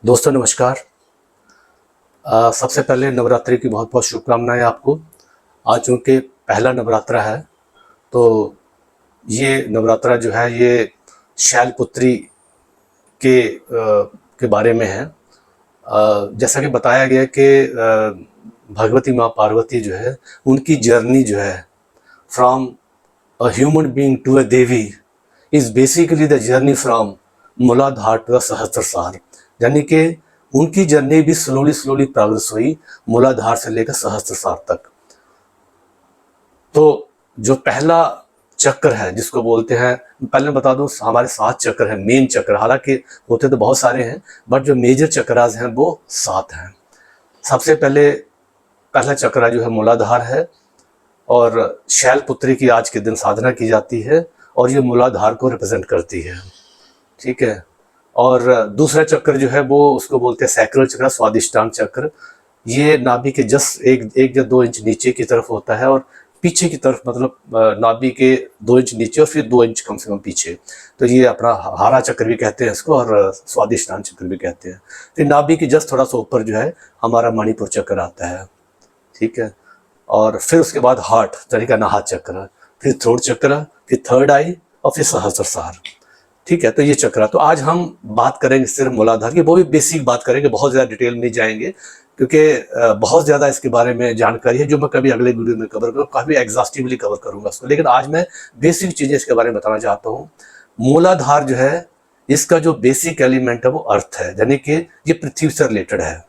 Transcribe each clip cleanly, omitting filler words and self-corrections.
दोस्तों नमस्कार। सबसे पहले नवरात्रि की बहुत बहुत शुभकामनाएं आपको। आज चूँकि पहला नवरात्रा है तो ये नवरात्रा जो है ये शैलपुत्री के बारे में है। जैसा कि बताया गया कि भगवती माँ पार्वती जो है उनकी जर्नी जो है from a human being to a devi is basically the journey from Muladhara to the सहस्त्रसार। यानी कि उनकी जर्नी भी स्लोली स्लोली प्रोग्रेस हुई मूलाधार से लेकर सहस्त्रसार तक। तो जो पहला चक्र है जिसको बोलते हैं, पहले बता दूं हमारे 7 चक्र हैं, मेन चक्र, हालांकि होते तो बहुत सारे हैं बट जो मेजर चक्रास हैं वो 7 हैं। सबसे पहला चक्र जो है मूलाधार है और शैलपुत्री की आज के दिन साधना की जाती है और ये मूलाधार को रिप्रेजेंट करती है, ठीक है। और दूसरा चक्र जो है वो उसको बोलते हैं सैक्रल चक्र, स्वादिष्टान चक्र। ये नाभि के जस्ट एक या 2 इंच नीचे की तरफ होता है और पीछे की तरफ, मतलब नाभि के 2 इंच नीचे और फिर 2 इंच कम से कम पीछे। तो ये अपना हारा चक्र भी कहते हैं इसको और स्वादिष्टान चक्र भी कहते हैं। फिर नाभि के जस्ट थोड़ा सा ऊपर जो है हमारा मणिपुर चक्र आता है, ठीक है। और फिर उसके बाद हार्ट यानी कि अनाहत चक्र, फिर थ्रोट चक्र, फिर थर्ड आई और फिर सहस्त्रसार, ठीक है। तो ये चक्र, तो आज हम बात करेंगे सिर्फ मूलाधार की, वो भी बेसिक बात करेंगे, बहुत ज़्यादा डिटेल में नहीं जाएंगे क्योंकि बहुत ज़्यादा इसके बारे में जानकारी है जो मैं कभी अगले वीडियो में कवर करूँ, काफ़ी एग्जॉस्टिवली कवर करूँगा उसको। लेकिन आज मैं बेसिक चीज़ें इसके बारे में बताना चाहता हूँ। मूलाधार जो है इसका जो बेसिक एलिमेंट है वो अर्थ है, यानी कि ये पृथ्वी से रिलेटेड है।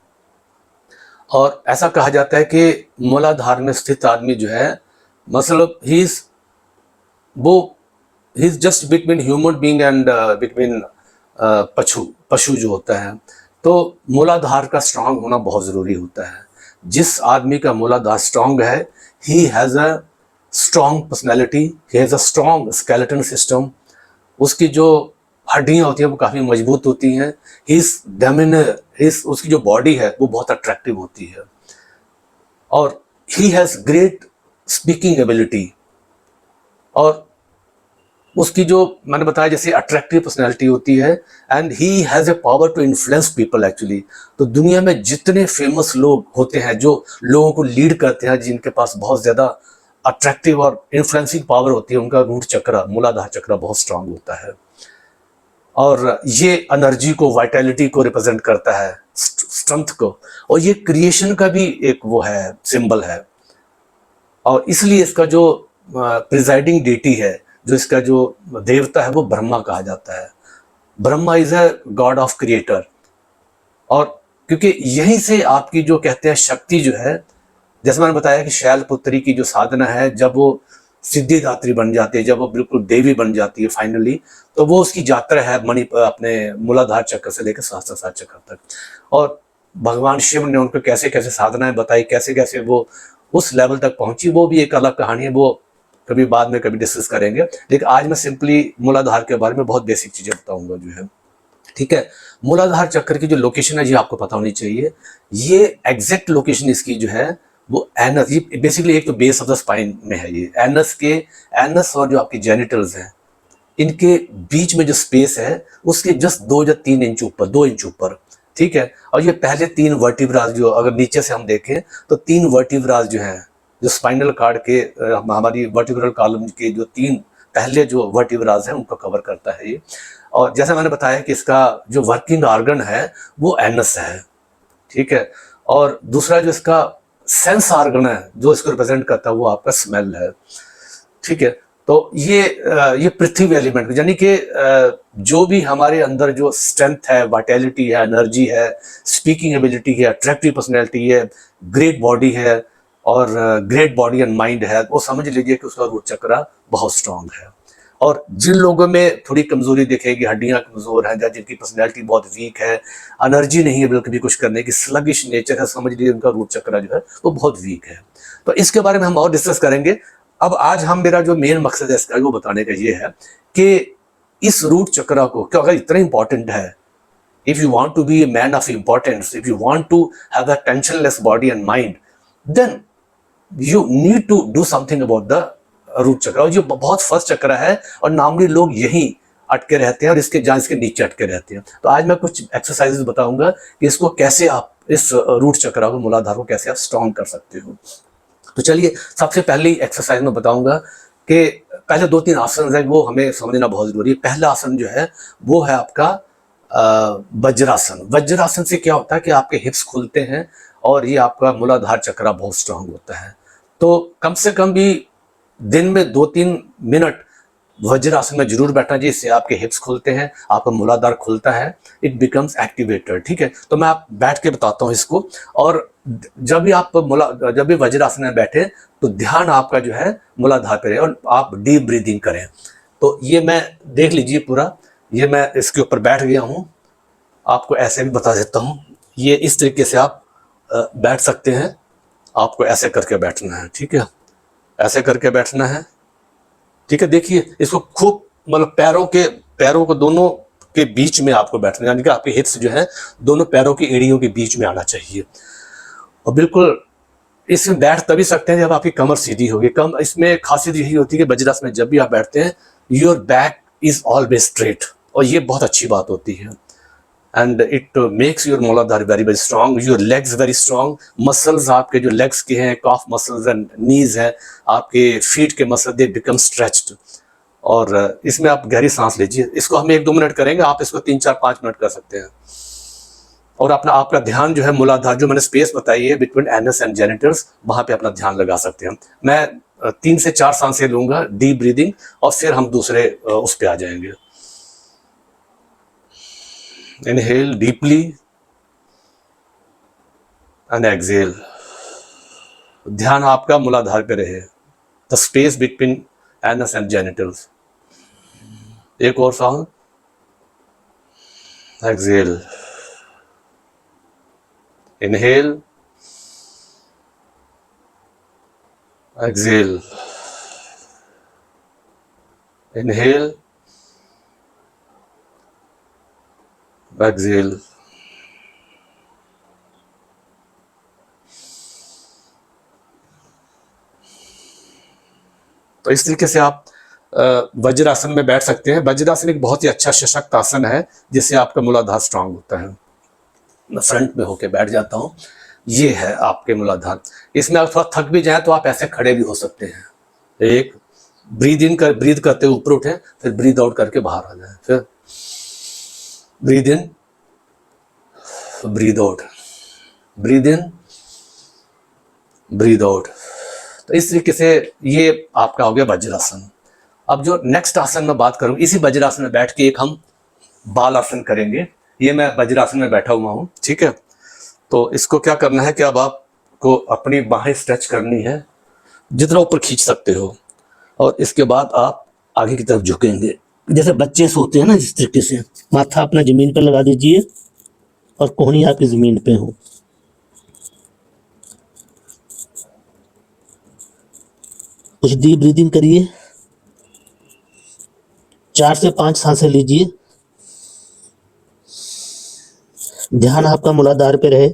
और ऐसा कहा जाता है कि मूलाधार में स्थित आदमी जो है, मतलब वो he is just between human being and between पशु जो होता है। तो मूलाधार का स्ट्रांग होना बहुत ज़रूरी होता है। जिस आदमी का मूलाधार स्ट्रांग है, he has a strong personality, he has a strong skeleton system. उसकी जो हड्डियाँ होती हैं वो काफ़ी मजबूत होती हैं। उसकी जो बॉडी है वो बहुत अट्रैक्टिव होती है और he has great speaking ability. और उसकी जो मैंने बताया जैसे अट्रैक्टिव पर्सनैलिटी होती है and he has a power to influence people actually. तो दुनिया में जितने फेमस लोग होते हैं जो लोगों को लीड करते हैं, जिनके पास बहुत ज़्यादा अट्रैक्टिव और इन्फ्लुएंसिंग पावर होती है, उनका रूट चक्र, मूलाधार चक्र बहुत स्ट्रांग होता है। और ये एनर्जी को, वाइटैलिटी को रिप्रेजेंट करता है, स्ट्रेंथ को, और ये क्रिएशन का भी एक वो है, सिंबल है। और इसलिए इसका जो प्रिजाइडिंग डेटी है, जो इसका जो देवता है वो ब्रह्मा कहा जाता है। Brahma is a God of creator. और क्योंकि यहीं से आपकी जो कहते हैं शक्ति जो है, जैसे मैंने बताया कि शैलपुत्री की जो साधना है, जब वो सिद्धिदात्री बन जाती है, जब वो बिल्कुल देवी बन जाती है फाइनली, तो वो उसकी यात्रा है अपने मूलाधार चक्र से लेकर सहस्त्रसार चक्र तक। और भगवान शिव ने उनको कैसे कैसे साधनाएं बताई, कैसे कैसे वो उस लेवल तक पहुंची, वो भी एक अलग कहानी है, वो कभी बाद में कभी डिस्कस करेंगे। लेकिन आज मैं सिंपली मूलाधार के बारे में बहुत बेसिक चीजें बताऊंगा जो है, ठीक है। मूलाधार चक्र की जो लोकेशन है ये आपको पता होनी चाहिए। ये एग्जैक्ट लोकेशन इसकी जो है वो एनस, ये बेसिकली एक तो बेस ऑफ द स्पाइन में है। ये एनस और जो आपके जेनिटल्स हैं, इनके बीच में जो स्पेस है उसके जस्ट 2 या 3 इंच ऊपर, 2 इंच ऊपर, ठीक है। और ये पहले 3 वर्टिब्रास, जो अगर नीचे से हम देखें तो 3 वर्टिब्रास जो हैं, जो स्पाइनल कार्ड के हमारी वर्टिब्रल कॉलम के जो 3 पहले जो वर्टिब्रास हैं उनको कवर करता है ये। और जैसा मैंने बताया कि इसका जो वर्किंग ऑर्गन है वो एनस है, ठीक है। और दूसरा जो इसका सेंस ऑर्गन है जो इसको रिप्रेजेंट करता है वो आपका स्मेल है, ठीक है। तो ये पृथ्वी एलिमेंट, यानी कि जो भी हमारे अंदर जो स्ट्रेंथ है, वाइटैलिटी है, एनर्जी है, स्पीकिंग एबिलिटी है, अट्रैक्टिव पर्सनैलिटी है, ग्रेट बॉडी है और ग्रेट बॉडी एंड माइंड है, वो समझ लीजिए कि उसका रूट चक्र बहुत स्ट्रांग है। और जिन लोगों में थोड़ी कमजोरी दिखेगी, हड्डियां कमजोर हैं, या जिनकी पर्सनैलिटी बहुत वीक है, एनर्जी नहीं है बिल्कुल भी कुछ करने की, स्लगिश नेचर है, समझ लीजिए उनका रूट चक्र जो है वो बहुत वीक है। तो इसके बारे में हम और डिस्कस करेंगे। अब आज मेरा जो मेन मकसद है इसका वो बताने का ये है कि इस रूट चक्र को क्यों अगर इतना इंपॉर्टेंट है, if you want to be a man of importance, if you want to have a tensionless body and mind, then you need to do something about the root chakra. और ये बहुत फर्स्ट चक्र है और नॉर्मली लोग यही अटके रहते हैं और इसके जांघ इसके नीचे अटके रहते हैं। तो आज मैं कुछ एक्सरसाइजेस बताऊंगा कि इसको कैसे आप इस रूट चक्र को, मूलाधार को कैसे आप स्ट्रॉन्ग कर सकते हो। तो चलिए सबसे पहली एक्सरसाइज में बताऊंगा कि पहले 2-3 आसन है वो हमें समझना बहुत जरूरी है। पहला आसन जो है वो है आपका वज्रासन। वज्रासन से क्या होता है कि आपके हिप्स खुलते हैं और ये आपका मूलाधार चक्र बहुत स्ट्रांग होता है। तो कम से कम भी दिन में 2-3 मिनट वज्रासन में जरूर बैठना चाहिए, इससे आपके हिप्स खुलते हैं, आपका मूलाधार खुलता है, इट बिकम्स एक्टिवेटेड। ठीक है, तो मैं आप बैठ के बताता हूँ इसको। और जब भी वज्रासन में बैठे तो ध्यान आपका जो है मूलाधार पे रहे और आप डीप ब्रीदिंग करें। तो ये मैं देख लीजिए पूरा, ये मैं इसके ऊपर बैठ गया हूँ। आपको ऐसे भी बता देता हूँ, ये इस तरीके से आप बैठ सकते हैं। आपको ऐसे करके बैठना है, ठीक है, ऐसे करके बैठना है। ठीक है, देखिए इसको खूब, मतलब पैरों को दोनों के बीच में आपको बैठना है, यानी कि आपके हिप्स जो है दोनों पैरों की एड़ियों के बीच में आना चाहिए। और बिल्कुल इसमें बैठ तभी सकते हैं जब आपकी कमर सीधी होगी। इसमें खासियत यही होती है कि वज्रासन में जब भी आप बैठते हैं your back is always straight, और ये बहुत अच्छी बात होती है। एंड इट मेक्स योर मूलाधार very very strong, your legs very strong. Muscles आपके जो लेग्स के हैं, काफ मसल्स एंड नीज है, आपके फीट के मसल, दे बिकम स्ट्रेच्ड। और इसमें आप गहरी सांस लीजिए। इसको हम 1-2 मिनट करेंगे, आप इसको 3-4-5 मिनट कर सकते हैं। और आपका ध्यान जो है मूलाधार, जो मैंने स्पेस बताई है बिटवीन एनस एंड जेनिटल्स, वहां पे अपना ध्यान लगा सकते हैं। मैं 3 से 4 सांसें लूंगा, डीप ब्रीदिंग, और फिर हम दूसरे उस पे आ जाएंगे। Inhale deeply and exhale. ध्यान आपका मूलाधार पे रहे, the space between anus and genitals. एक और सांस, exhale, inhale, exhale, inhale, exhale. तो इस तरीके से आप वज्रासन में बैठ सकते हैं। वज्रासन एक बहुत ही अच्छा सशक्त आसन है जिससे आपका मूलाधार स्ट्रांग होता है। मैं फ्रंट में होके बैठ जाता हूँ। ये है आपके मूलाधार। इसमें आप थोड़ा थक भी जाए तो आप ऐसे खड़े भी हो सकते हैं। एक ब्रीद करते हुए ऊपर उठे, फिर ब्रीद आउट करके बाहर आ जाए, फिर breathe in, breathe out, breathe in, breathe out. तो इस तरीके से ये आपका हो गया वज्रासन। अब जो नेक्स्ट आसन में बात करूं, इसी वज्रासन में बैठ के एक हम बाल आसन करेंगे। ये मैं वज्रासन में बैठा हुआ हूं, ठीक है। तो इसको क्या करना है कि अब आपको अपनी बाहें स्ट्रेच करनी है, जितना ऊपर खींच सकते हो, और इसके बाद आप आगे की तरफ झुकेंगे, जैसे बच्चे सोते हैं ना, जिस तरीके से। माथा अपना जमीन पर लगा दीजिए और कोहनी आपकी जमीन पे हो। कुछ डीप ब्रीदिंग करिए, 4 से 5 सांसें लीजिए। ध्यान आपका मूलाधार पे रहे।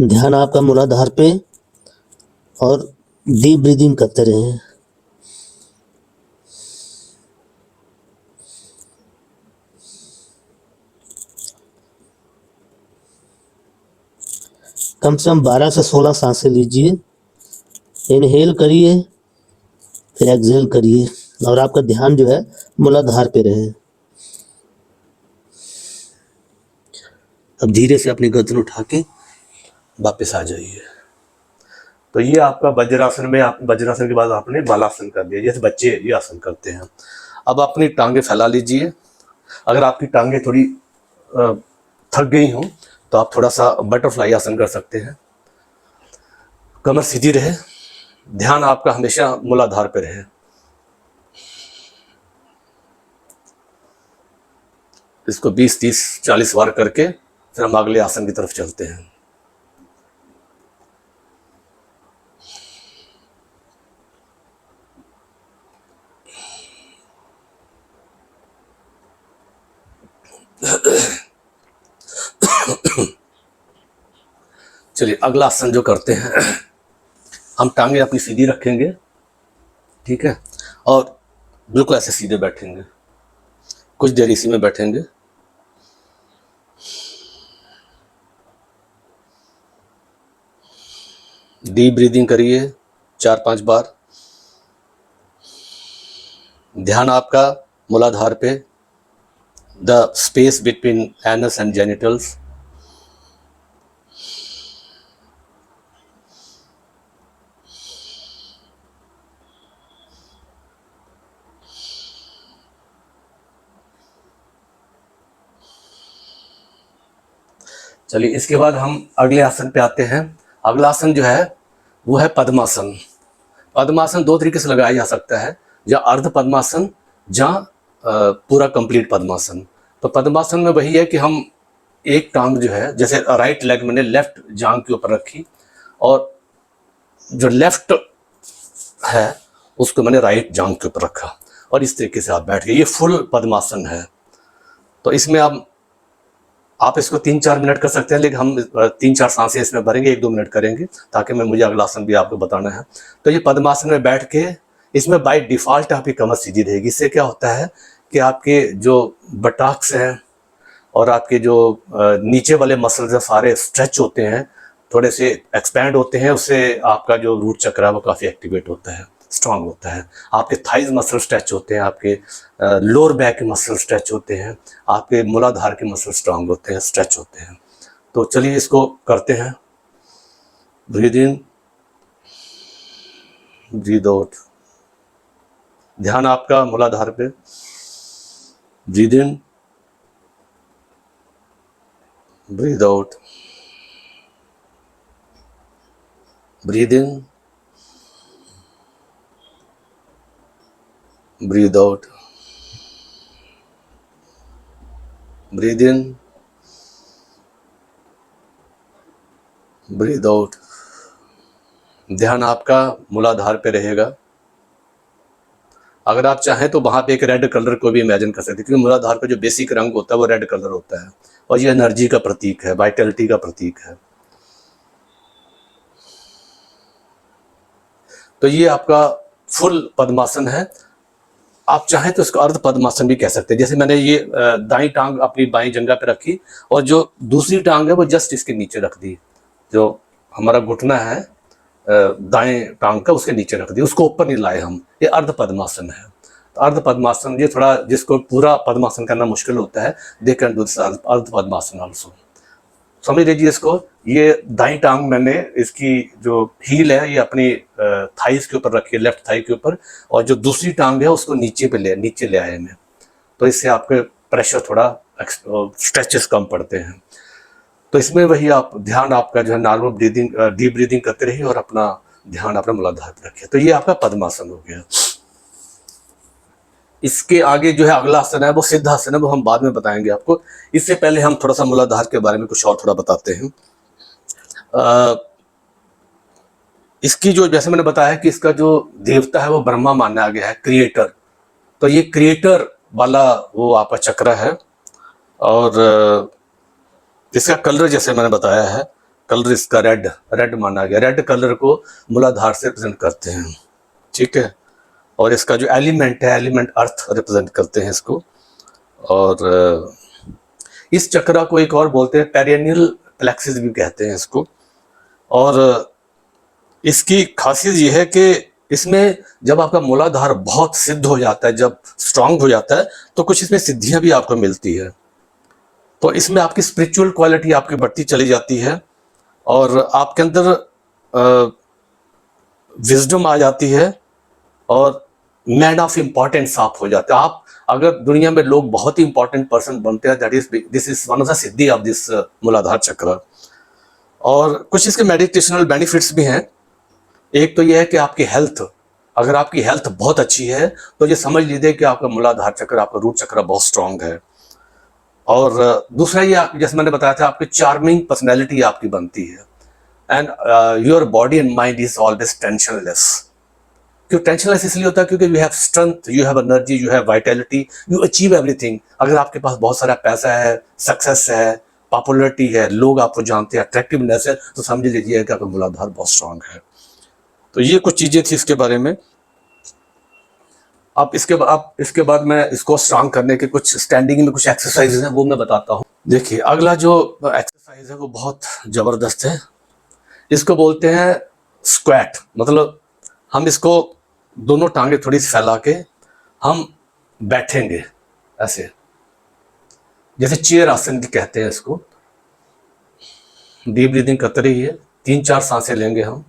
ध्यान आपका मूलाधार पे और डीप ब्रीदिंग करते रहें। कम से कम 12 से 16 सांसें लीजिए। इनहेल करिए, फिर एक्सहेल करिए, और आपका ध्यान जो है मूलाधार पे रहे। अब धीरे से अपनी गर्दन उठा के वापस आ जाइए। तो ये आपका वज्रासन में, आप वज्रासन के बाद आपने बालासन कर दिया, जैसे बच्चे ये आसन करते हैं। अब अपनी टांगे फैला लीजिए। अगर आपकी टांगे थोड़ी थक गई हो तो आप थोड़ा सा बटरफ्लाई आसन कर सकते हैं। कमर सीधी रहे, ध्यान आपका हमेशा मूलाधार पे रहे। इसको 20, 30, 40 बार करके फिर हम अगले आसन की तरफ चलते हैं। चलिए अगला आसन जो करते हैं, हम टांगे अपनी सीधी रखेंगे, ठीक है, और बिल्कुल ऐसे सीधे बैठेंगे, कुछ देर इसी में बैठेंगे। डीप ब्रीदिंग करिए 4-5 बार। ध्यान आपका मूलाधार पे, the space between anus and genitals. चलिए इसके बाद हम अगले आसन पे आते हैं। अगला आसन जो है वो है पद्मासन। पद्मासन 2 तरीके से लगाया जा सकता है, या अर्ध पद्मासन या पूरा कंप्लीट पद्मासन। तो पद्मासन में वही है कि हम एक टांग जो है, जैसे राइट लेग मैंने लेफ्ट जांग के ऊपर रखी और जो लेफ्ट है उसको मैंने राइट जांग के ऊपर रखा और इस तरीके से आप बैठ गए। ये फुल पद्मासन है। तो इसमें आप इसको 3-4 मिनट कर सकते हैं, लेकिन हम 3-4 सांसें इसमें भरेंगे, 1-2 मिनट करेंगे, ताकि मुझे अगला आसन भी आपको बताना है। तो ये पद्मासन में बैठ के, इसमें बाय डिफ़ॉल्ट आपकी कमर सीधी रहेगी। इससे क्या होता है कि आपके जो बटाक्स हैं और आपके जो नीचे वाले मसल्स हैं सारे स्ट्रेच होते हैं, थोड़े से एक्सपैंड होते हैं। उससे आपका जो रूट चक्र है वो काफ़ी एक्टिवेट होता है, स्ट्रांग होता है। आपके थाइज मसल स्ट्रेच होते हैं, आपके लोअर बैक के मसल स्ट्रेच होते हैं, आपके मूलाधार के मसल स्ट्रांग होते हैं, स्ट्रेच होते हैं। तो चलिए इसको करते हैं। Breathe in, breathe out. ध्यान आपका मूलाधार पे। Breathe in, breathe out. Breathe in, breathe out, breathe in, breathe out। ध्यान आपका मूलाधार पे रहेगा। अगर आप चाहें तो वहां पे एक रेड कलर को भी इमेजिन कर सकते हैं, क्योंकि मूलाधार का जो बेसिक रंग होता है वो रेड कलर होता है और ये एनर्जी का प्रतीक है, वाइटलिटी का प्रतीक है। तो ये आपका फुल पद्मासन है। आप चाहें तो इसको अर्ध पद्मासन भी कह सकते हैं। जैसे मैंने ये दाईं टांग अपनी बाईं जंघा पे रखी और जो दूसरी टांग है वो जस्ट इसके नीचे रख दी। जो हमारा घुटना है दाएं टांग का, उसके नीचे रख दी, उसको ऊपर नहीं लाए हम। ये अर्ध पद्मासन है। तो अर्ध पद्मासन, ये थोड़ा जिसको पूरा पद्मासन करना मुश्किल होता है, दे कैन डू दिस अर्ध पद्मासन आल्सो। समझ लीजिए इसको, ये दाईं टांग मैंने इसकी जो हील है ये अपनी थाइस के ऊपर रखी है, लेफ्ट थाई के ऊपर, और जो दूसरी टांग है उसको नीचे ले आए मैं। तो इससे आपके प्रेशर थोड़ा स्ट्रेचेस कम पड़ते हैं। तो इसमें वही आप ध्यान आपका जो है नॉर्मल ब्रीदिंग, डीप ब्रीदिंग करते रहिए और अपना ध्यान अपने मूलाधार पर रखिए। तो ये आपका पद्मासन हो गया। इसके आगे जो है अगला आसन है वो सिद्धासन है, वो हम बाद में बताएंगे आपको। इससे पहले हम थोड़ा सा मूलाधार के बारे में कुछ और थोड़ा बताते हैं। इसकी जो, जैसे मैंने बताया कि इसका जो देवता है वो ब्रह्मा माना गया है, क्रिएटर। तो ये क्रिएटर वाला वो आपका चक्र है। और इसका कलर जैसे मैंने बताया है, कलर इसका रेड माना गया। रेड कलर को मूलाधार से रिप्रेजेंट करते हैं, ठीक है। और इसका जो एलिमेंट है, एलिमेंट अर्थ रिप्रेजेंट करते हैं इसको। और इस चक्र को एक और बोलते हैं पेरिनियल प्लेक्सिस भी कहते हैं इसको। और इसकी खासियत ये है कि इसमें जब आपका मूलाधार बहुत सिद्ध हो जाता है, जब स्ट्रांग हो जाता है, तो कुछ इसमें सिद्धियां भी आपको मिलती है। तो इसमें आपकी स्पिरिचुअल क्वालिटी आपकी बढ़ती चली जाती है और आपके अंदर विजडम आ जाती है और मैन ऑफ इंपॉर्टेंस आप हो जाते हैं। आप अगर दुनिया में लोग बहुत ही इंपॉर्टेंट पर्सन बनते हैं, this is one of the Siddhi of this मूलाधार चक्र। और कुछ इसके मेडिटेशनल बेनिफिट्स भी हैं। एक तो यह है कि आपकी हेल्थ, अगर आपकी हेल्थ बहुत अच्छी है तो ये समझ लीजिए कि आपका मूलाधार चक्र, आपका रूट चक्र बहुत स्ट्रांग है। और दूसरा ये आप जैसे मैंने बताया था आपकी चार्मिंग पर्सनैलिटी आपकी बनती है, and your body and mind is always tensionless. क्यों टेंशनलेस इसलिए होता है क्योंकि you have strength, you have energy, you have vitality, you achieve everything. अगर आपके पास बहुत सारा पैसा है, सक्सेस है, पॉपुलरिटी है, लोग आपको जानते हैं, अट्रैक्टिवनेस है, तो समझ लीजिए कि आपका मूलाधार बहुत स्ट्रांग है। तो ये कुछ चीजें थी इसके बारे में। आप इसके बाद मैं इसको स्ट्रांग करने के कुछ स्टैंडिंग में कुछ एक्सरसाइजेज हैं वो मैं बताता हूँ। देखिए अगला जो एक्सरसाइज है वो बहुत जबरदस्त है। इसको बोलते हैं स्क्वैट। मतलब हम इसको दोनों टांगे थोड़ी सी फैला के हम बैठेंगे ऐसे, जैसे चेयर आसन भी कहते हैं इसको। डीप ब्रीदिंग करते रहिए, 3-4 सांसें लेंगे हम।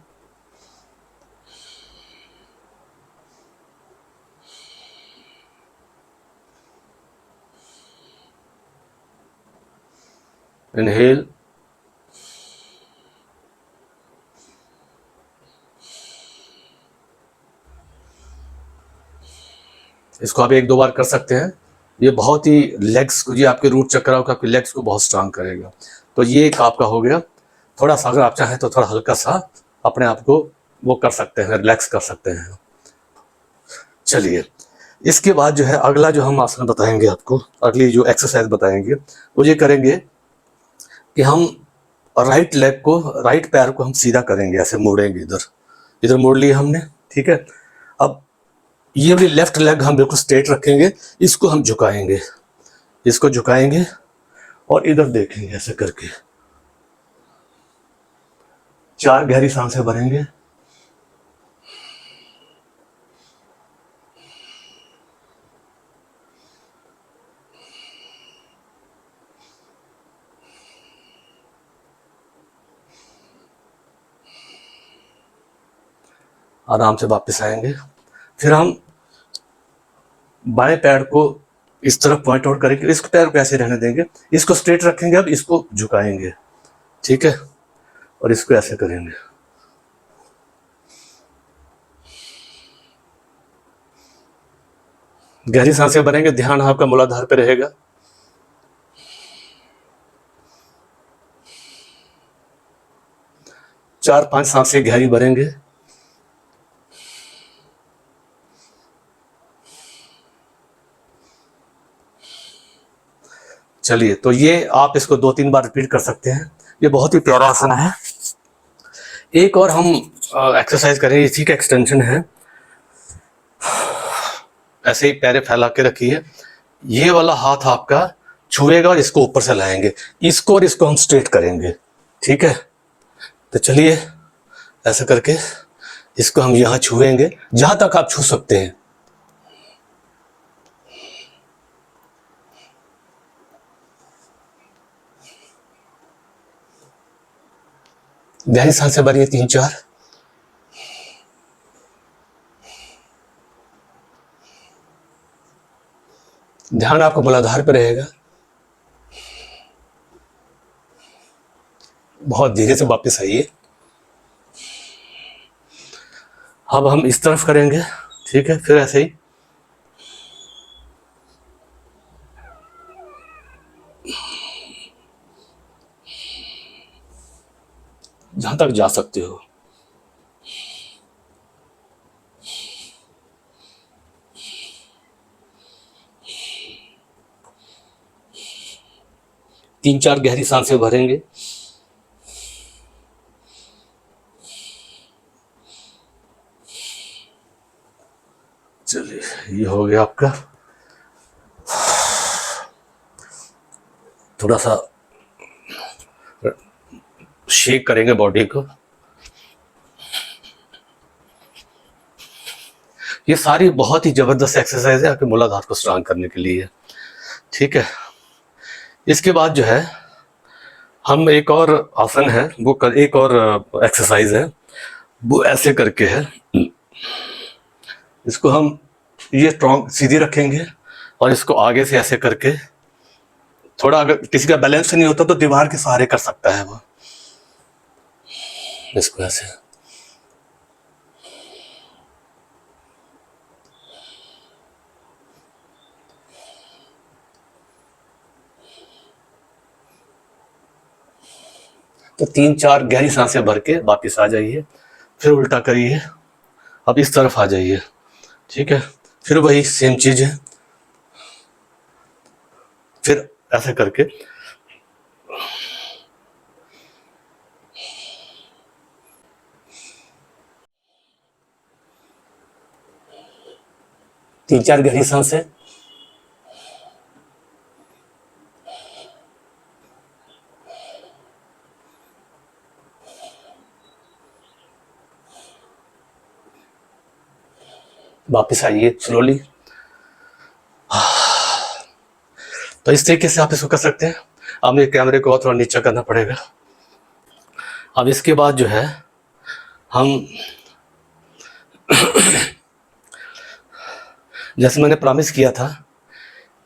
इनहेल, इसको आप 1-2 बार कर सकते हैं। ये बहुत ही लेग्स को, ये आपके रूट चक्र आपके लेग्स को बहुत स्ट्रांग करेगा। तो ये एक आपका हो गया। थोड़ा सा अगर आप चाहें तो थोड़ा हल्का सा अपने आप को वो कर सकते हैं, रिलैक्स कर सकते हैं। चलिए इसके बाद जो है अगला जो हम आसन बताएंगे आपको, अगली जो एक्सरसाइज बताएंगे वो ये करेंगे कि हम राइट लेग को, राइट पैर को हम सीधा करेंगे, ऐसे मोड़ेंगे, इधर इधर मोड़ लिया हमने, ठीक है। अब ये वाली लेफ्ट लेग हम बिल्कुल स्ट्रेट रखेंगे, इसको हम झुकाएंगे, इसको झुकाएंगे और इधर देखेंगे ऐसे करके। 4 गहरी सांसें भरेंगे। आराम से वापस आएंगे। फिर हम बाएं पैर को इस तरफ पॉइंट आउट करेंगे, इस पैर को ऐसे रहने देंगे, इसको स्ट्रेट रखेंगे, अब इसको झुकाएंगे, ठीक है, और इसको ऐसे करेंगे। गहरी सांसें भरेंगे, ध्यान आपका मूलाधार पे रहेगा। चार 5 सांसें गहरी भरेंगे। चलिए तो ये आप इसको 2-3 बार रिपीट कर सकते हैं। ये बहुत ही प्यारा आसन है। एक और हम एक्सरसाइज करें, इसी का एक्सटेंशन है। ऐसे ही पैर फैला के रखिए, ये वाला हाथ आपका छुएगा और इसको ऊपर से लाएंगे, इसको और इसको हम स्ट्रेट करेंगे, ठीक है। तो चलिए ऐसा करके इसको हम यहाँ छुएंगे, जहां तक आप छू सकते हैं। गहरी सांसें भरिए 3-4। ध्यान आपका मूलाधार पे रहेगा। बहुत धीरे से वापस आइए। अब हम इस तरफ करेंगे, ठीक है, फिर ऐसे ही जहां तक जा सकते हो। तीन चार गहरी सांसें भरेंगे। चलिए ये हो गया आपका। थोड़ा सा शेक करेंगे बॉडी को। ये सारी बहुत ही जबरदस्त एक्सरसाइज है आपके मूलाधार को स्ट्रांग करने के लिए, ठीक है। इसके बाद जो है हम एक और आसन है वो कर, एक और एक्सरसाइज है वो ऐसे करके है। इसको हम ये स्ट्रॉन्ग सीधी रखेंगे और इसको आगे से ऐसे करके, थोड़ा अगर किसी का बैलेंस नहीं होता तो दीवार के सहारे कर सकता है वो, इसको ऐसे। तो 3-4 गहरी सांसें भर के वापस आ जाइए, फिर उल्टा करिए, अब इस तरफ आ जाइए, ठीक है, फिर वही सेम चीज है, फिर ऐसे करके तीन चार गहरी सांसें, वापस आइए स्लोली। तो इस तरीके से आप इसको कर सकते हैं। अब ये कैमरे को और थोड़ा नीचा करना पड़ेगा। अब इसके बाद जो है हम जैसे मैंने प्रॉमिस किया था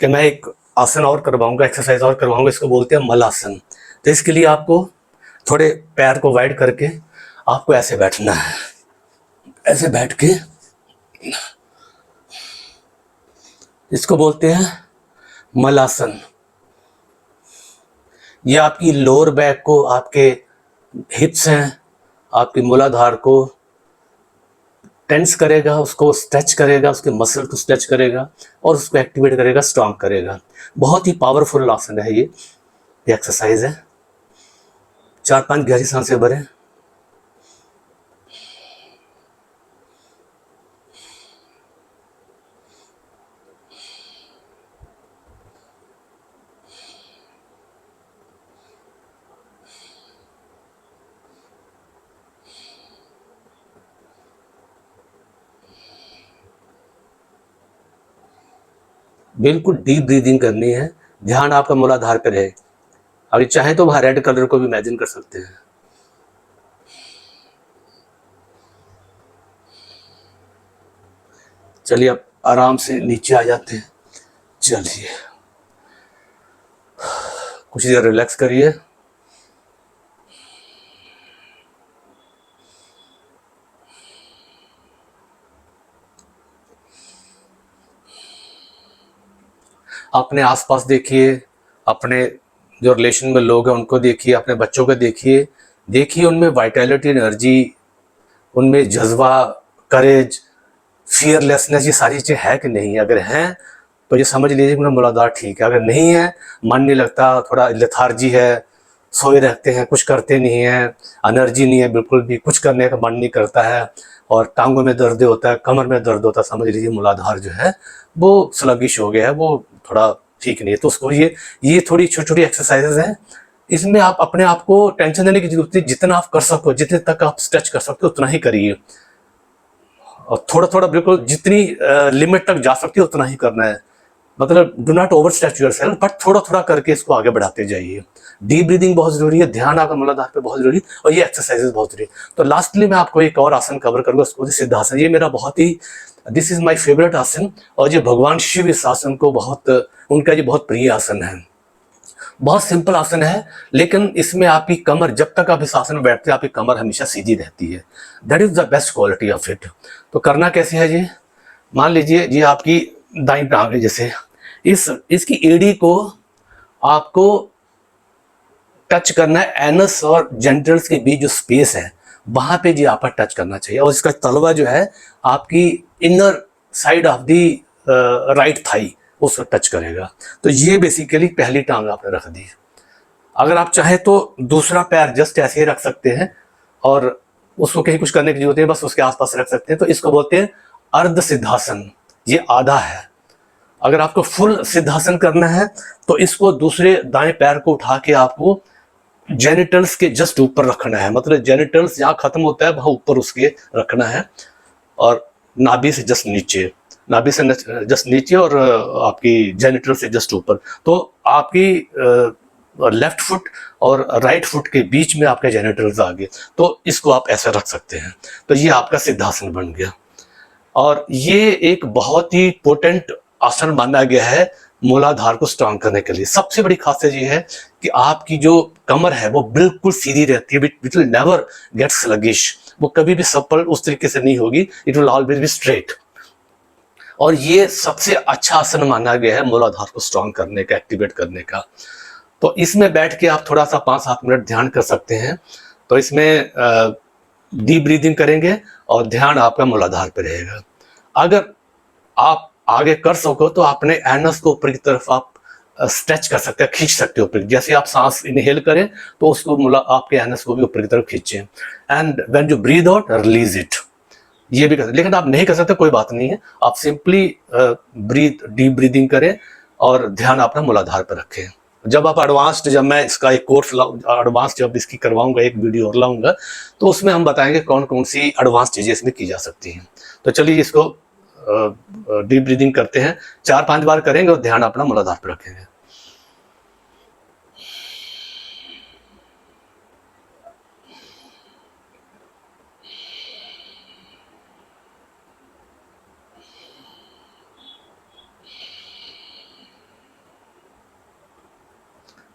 कि मैं एक आसन और करवाऊंगा, एक्सरसाइज और करवाऊंगा, इसको बोलते हैं मलासन। तो इसके लिए आपको थोड़े पैर को वाइड करके आपको ऐसे बैठना है, ऐसे बैठ के इसको बोलते हैं मलासन। ये आपकी लोअर बैक को, आपके हिप्स हैं, आपकी मूलाधार को टेंस करेगा, उसको स्ट्रेच करेगा, उसके मसल को स्ट्रेच करेगा और उसको एक्टिवेट करेगा, स्ट्रांग करेगा। बहुत ही पावरफुल आसन है ये एक्सरसाइज है। 4-5 गहरी सांसें भरें। बिल्कुल डीप ब्रीदिंग करनी है, ध्यान आपका मूलाधार पे रहे। अगर चाहे तो वहां रेड कलर को भी इमेजिन कर सकते हैं। चलिए अब आराम से नीचे आ जाते हैं। चलिए कुछ देर रिलैक्स करिए। अपने आसपास देखिए, अपने जो रिलेशन में लोग हैं उनको देखिए, अपने बच्चों को देखिए, देखिए उनमें वाइटैलिटी, एनर्जी, उनमें जज्बा, करेज, फियरलेसनेस, ये सारी चीज़ें है कि नहीं। अगर हैं तो ये समझ लीजिए उनका मूलाधार ठीक है। अगर नहीं है, मन नहीं लगता, थोड़ा लेथार्जी है, सोए रहते हैं, कुछ करते नहीं हैं, एनर्जी नहीं है, बिल्कुल भी कुछ करने का मन नहीं करता है और टांगों में दर्द होता है, कमर में दर्द होता है, समझ लीजिए मूलाधार जो है वो स्लगिश हो गया है, वो थोड़ा ठीक नहीं है। तो उसको ये थोड़ी छोटी छोटी एक्सरसाइजेज हैं। इसमें आप अपने आप को टेंशन देने की जरूरत नहीं, जितना आप कर सको, जितने तक आप स्ट्रेच कर सकते हो उतना ही करिए और थोड़ा थोड़ा बिल्कुल जितनी लिमिट तक जा सकती है उतना ही करना है। मतलब do not over stretch yourself, but थोड़ा थोड़ा करके इसको आगे बढ़ाते जाइए। डीप ब्रीदिंग बहुत जरूरी है, ध्यान आपका मूलाधार पे बहुत जरूरी है और ये एक्सरसाइजेस बहुत जरूरी है। तो लास्टली मैं आपको एक और आसन कवर करूंगा, उसको सिद्धासन। ये मेरा बहुत ही, दिस इज माय फेवरेट आसन और ये भगवान शिव इस आसन को बहुत, उनका ये बहुत प्रिय आसन है। बहुत सिंपल आसन है, लेकिन इसमें आपकी कमर, जब तक आप इस आसन में बैठते हैं आपकी कमर हमेशा सीधी रहती है। That is the best quality of it. तो करना कैसे है जी, मान लीजिए ये आपकी दाईं टांग है, जैसे इसकी एड़ी को आपको टच करना है, एनस और जेंटल्स के बीच जो स्पेस है वहां पे जी आपका टच करना चाहिए और इसका तलवा जो है आपकी inner side of the right thigh उसको टच करेगा। तो ये बेसिकली पहली टांग आपने रख दी। अगर आप चाहे तो दूसरा पैर जस्ट ऐसे ही रख सकते हैं और उसको कहीं कुछ करने की जरूरत है, बस उसके आसपास रख सकते हैं। तो इसको बोलते हैं अर्ध सिद्धासन, ये आधा है। अगर आपको फुल सिद्धासन करना है तो इसको दूसरे दाएं पैर को उठा के आपको जेनिटल्स के जस्ट ऊपर रखना है, मतलब जेनिटल्स जहां खत्म होता है वहां ऊपर उसके रखना है और नाभि से जस्ट नीचे, नाभि से जस्ट नीचे और आपकी जेनिटल से जस्ट ऊपर। तो आपकी लेफ्ट फुट और राइट फुट के बीच में आपके जेनिटल्स आ गए, तो इसको आप ऐसे रख सकते हैं। तो ये आपका सिद्धासन बन गया और ये एक बहुत ही पोटेंट आसन माना गया है मूलाधार को स्ट्रांग करने के लिए। सबसे बड़ी खासियत ये है कि आपकी जो कमर है वो बिल्कुल सीधी रहती है, it will never get sluggish, वो कभी भी सफल उस तरीके से नहीं होगी, it will always be straight. और ये सबसे अच्छा आसन माना गया है मूलाधार को स्ट्रांग करने का, एक्टिवेट करने का। तो इसमें बैठ के आप थोड़ा सा 5-7 मिनट ध्यान कर सकते हैं। तो इसमें डीप ब्रीदिंग करेंगे और ध्यान आपका मूलाधार पे रहेगा। अगर आप आगे कर सको तो अपने एनस को ऊपर की तरफ आप स्ट्रेच कर सकते हैं, खींच सकते हो ऊपर। जैसे आप सांस इनहेल करें तो उसको आपके एनस को भी ऊपर की तरफ खींचें, and when you breathe out release it. ये भी कर, लेकिन आप नहीं कर सकते कोई बात नहीं है, आप सिंपली डीप ब्रीदिंग करें और ध्यान अपना मूलाधार पर रखें। जब आप एडवांस्ड, जब मैं इसका एक कोर्स एडवांस जब इसकी करवाऊंगा, एक वीडियो और लाऊंगा, तो उसमें हम बताएंगे कौन कौन सी एडवांस चीजें इसमें की जा सकती हैं। तो चलिए इसको डीप ब्रीदिंग करते हैं, 4-5 बार करेंगे और ध्यान अपना मूलाधार पर रखेंगे।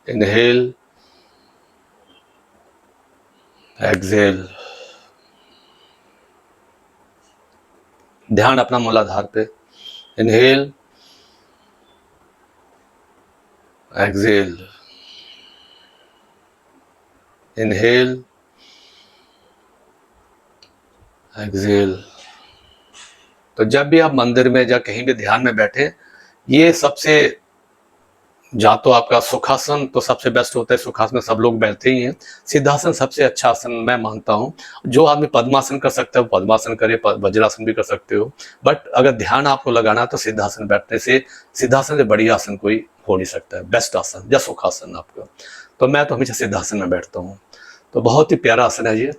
इनहेल, एक्सहेल, ध्यान अपना मूलाधार पे। Inhale, exhale, inhale, exhale. तो जब भी आप मंदिर में या कहीं भी ध्यान में बैठे, ये सबसे, या तो आपका सुखासन तो सबसे बेस्ट होता है, सुखासन में सब लोग बैठते ही हैं। सिद्धासन सबसे अच्छा आसन मैं मानता हूँ। जो आदमी पद्मासन कर सकता है वो पद्मासन करे, वज्रासन भी कर सकते हो, बट अगर ध्यान आपको लगाना तो सिद्धासन बैठने से, सिद्धासन से बढ़िया आसन कोई हो नहीं सकता है, बेस्ट आसन या सुखासन आपका। तो मैं तो हमेशा सिद्धासन में बैठता हूँ। तो बहुत ही प्यारा आसन है ये।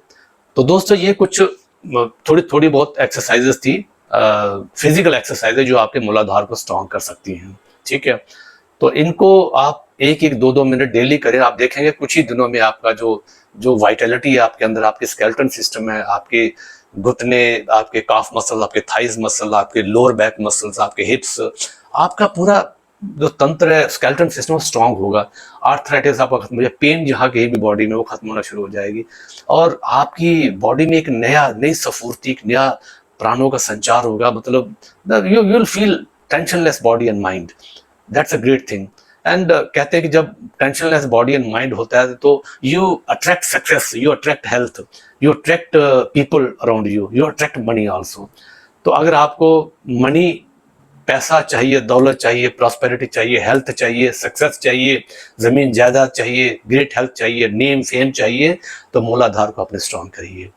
तो दोस्तों ये कुछ थोड़ी बहुत एक्सरसाइजेस थी, फिजिकल एक्सरसाइजेज जो आपके मूलाधार को स्ट्रॉन्ग कर सकती हैं, ठीक है। तो इनको आप 1-2 मिनट डेली करें, आप देखेंगे कुछ ही दिनों में आपका जो वाइटलिटी है आपके अंदर, आपके स्केलेटन सिस्टम है, आपके घुटने, आपके काफ मसल, आपके थाइज मसल, आपके लोअर बैक मसल्स, आपके हिप्स, आपका पूरा जो तंत्र है, स्केलेटन सिस्टम स्ट्रांग होगा। आर्थराइटिस आपका खत्म हो जाए, पेन जहाँ कहीं भी बॉडी में वो खत्म होना शुरू हो जाएगी, और आपकी बॉडी में एक नई स्फूर्ति, एक नया प्राणों का संचार होगा। मतलब you will feel tensionless body and mind. That's a great thing. And कहते हैं कि जब टेंशनलेस बॉडी एंड माइंड होता है तो you attract success, you attract health, you attract people around you, you attract money also. तो अगर आपको मनी, पैसा चाहिए, दौलत चाहिए, प्रॉस्पेरिटी चाहिए, हेल्थ चाहिए, सक्सेस चाहिए, जमीन जायदाद चाहिए, ग्रेट हेल्थ चाहिए, नेम फेम चाहिए, तो मूलाधार को अपने स्ट्रॉन्ग करिए।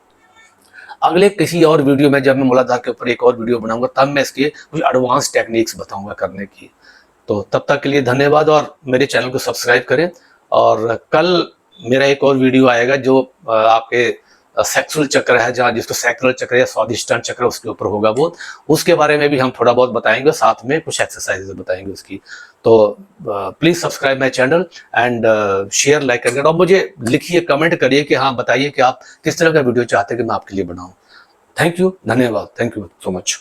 अगले किसी और वीडियो में जब मैं मूलाधार के ऊपर एक और वीडियो बनाऊंगा तब मैं इसके कुछ एडवांस टेक्निक्स बताऊंगा करने की। तो तब तक के लिए धन्यवाद, और मेरे चैनल को सब्सक्राइब करें। और कल मेरा एक और वीडियो आएगा जो आपके सेक्सुअल चक्र है, जहाँ जिसको सैक्रल चक्र या स्वादिष्टान चक्र, उसके ऊपर होगा वो, उसके बारे में भी हम थोड़ा बहुत बताएंगे, साथ में कुछ एक्सरसाइजेज बताएंगे उसकी। तो please subscribe my channel and share, like करेंगे, और मुझे लिखिए, कमेंट करिए कि हाँ, बताइए कि आप किस तरह का वीडियो चाहते हैं कि मैं आपके लिए बनाऊं। थैंक यू, धन्यवाद, थैंक यू सो मच।